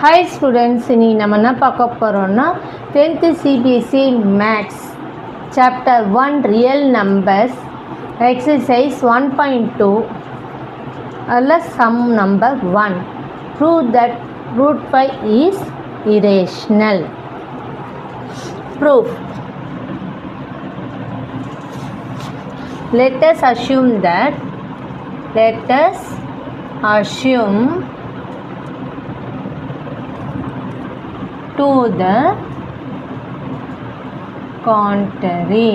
Hi students, இன்னைக்கு நம்ம என்ன பார்க்க போறோம்னா 10th CBSE Maths Chapter 1 Real Numbers Exercise 1.2 அதில் sum number 1. Prove that root 5 is irrational. Proof. Let us assume to the contrary.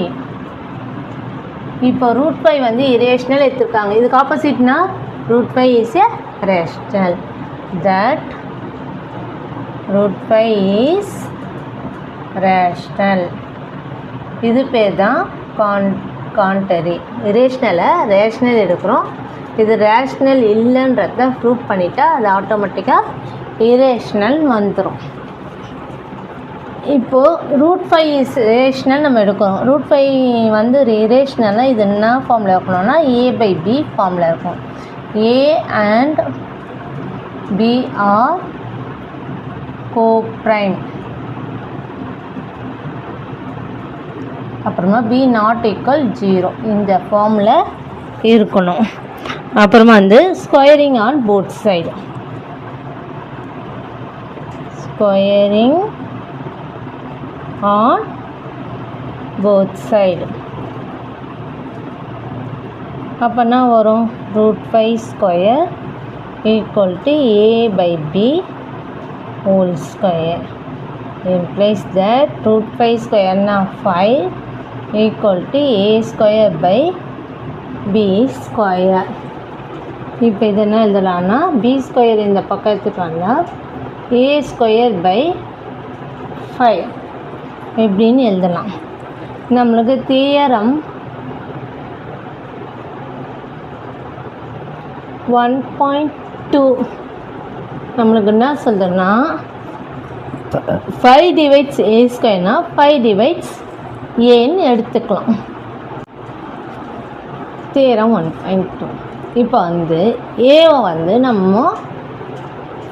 இப்போ root 5 வந்து irrational எடுத்துருக்காங்க. இதுக்கு ஆப்போசிட்னா root 5 is a rational. That root 5 is rational. இது பேர் தான் contrary. irrational rational எடுக்கிறோம். இது ரேஷ்னல் இல்லைன்றத ப்ரூவ் பண்ணிட்டா அது ஆட்டோமேட்டிக்காக irrational வந்துடும். இப்போது ரூட் 5 இஸ் ரேஷ்னல் நம்ம எடுக்கிறோம். ரூட் 5 வந்து ரேஷ்னல்னால் இது என்ன ஃபார்மில் இருக்கணும்னா a/b ஃபார்மில் இருக்கும். a and b are co-prime. அப்புறமா b நாட் ஈக்குவல் 0 இந்த ஃபார்மில் இருக்கணும். அப்புறமா வந்து squaring on both side. Squaring on both side. அப்போனா வரும் root 5 square equal to a/b whole square. Implies that root 5 square na 5 equal to a square by b square. இப்போ இது என்ன எழுதலாம்னா b square இந்த பக்கம் எடுத்துட்டு வந்தால் a square by 5 எப்படின்னு எழுதலாம். நம்மளுக்கு தியரம் 1.2 நம்மளுக்கு என்ன சொல்லுதுன்னா 5 divides a ஸ்கொயர்னா 5 divides ஏன்னு எடுத்துக்கலாம். தியரம் 1.2. இப்போ வந்து ஏவை வந்து நம்ம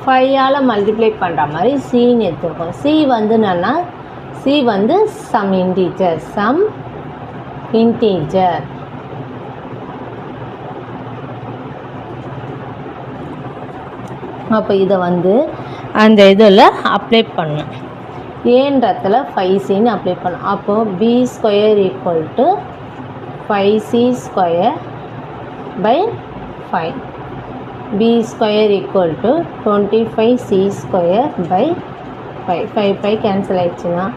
5ஆல் மல்டிப்ளை பண்ணுற மாதிரி சின்னு எடுத்துருக்கோம். சி வந்து என்னென்னா C வந்து some integer. அப்போ இதை வந்து அந்த இதில் அப்ளை பண்ணும். ஏன்றத்தில் 5cன்னு அப்ளை பண்ணும். அப்போது b square equal to 5c square by 5. b square equal to 25c square by 5. 5 cancel ஆயிடுச்சுன்னா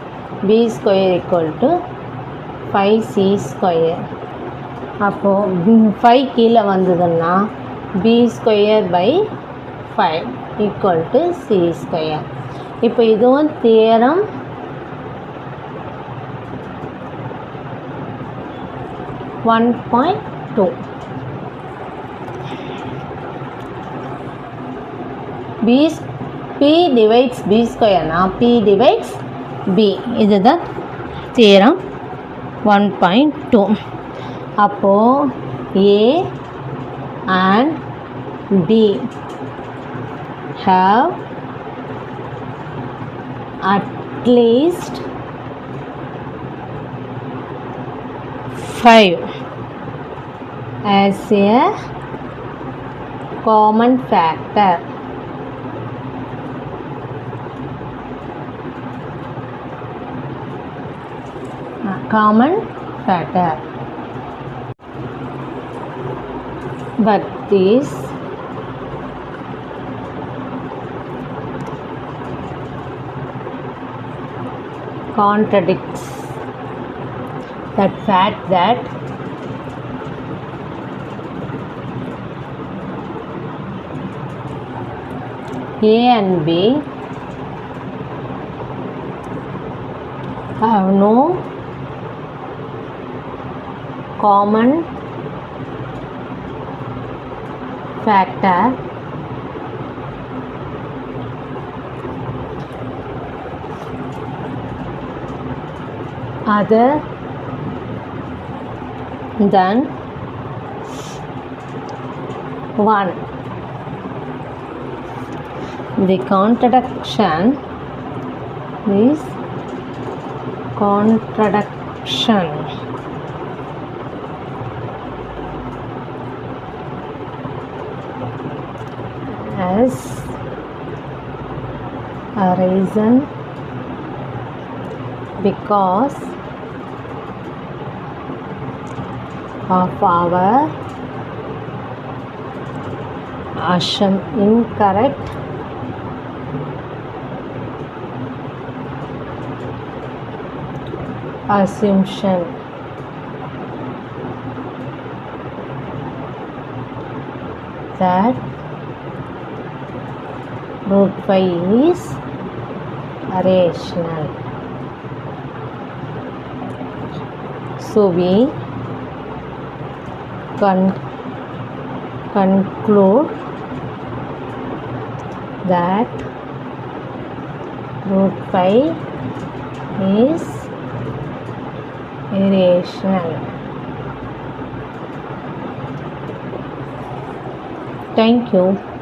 b square equal to 5c square. அப்போது 5 கீழே வந்ததுன்னா b square by 5 equal to c square. இப்போ இதுவும் தியரம் 1.2. p divides b ஸ்கொயர்னா p divides b. இதுதான் theorem 1.2. அப்போது a and b have at least 5 as a common factor. But this contradicts that fact that a and b have no common factor other than 1. The contradiction is contradiction has arisen because of our incorrect assumption that root 5 is rational. So we conclude that root 5 is irrational. Thank you.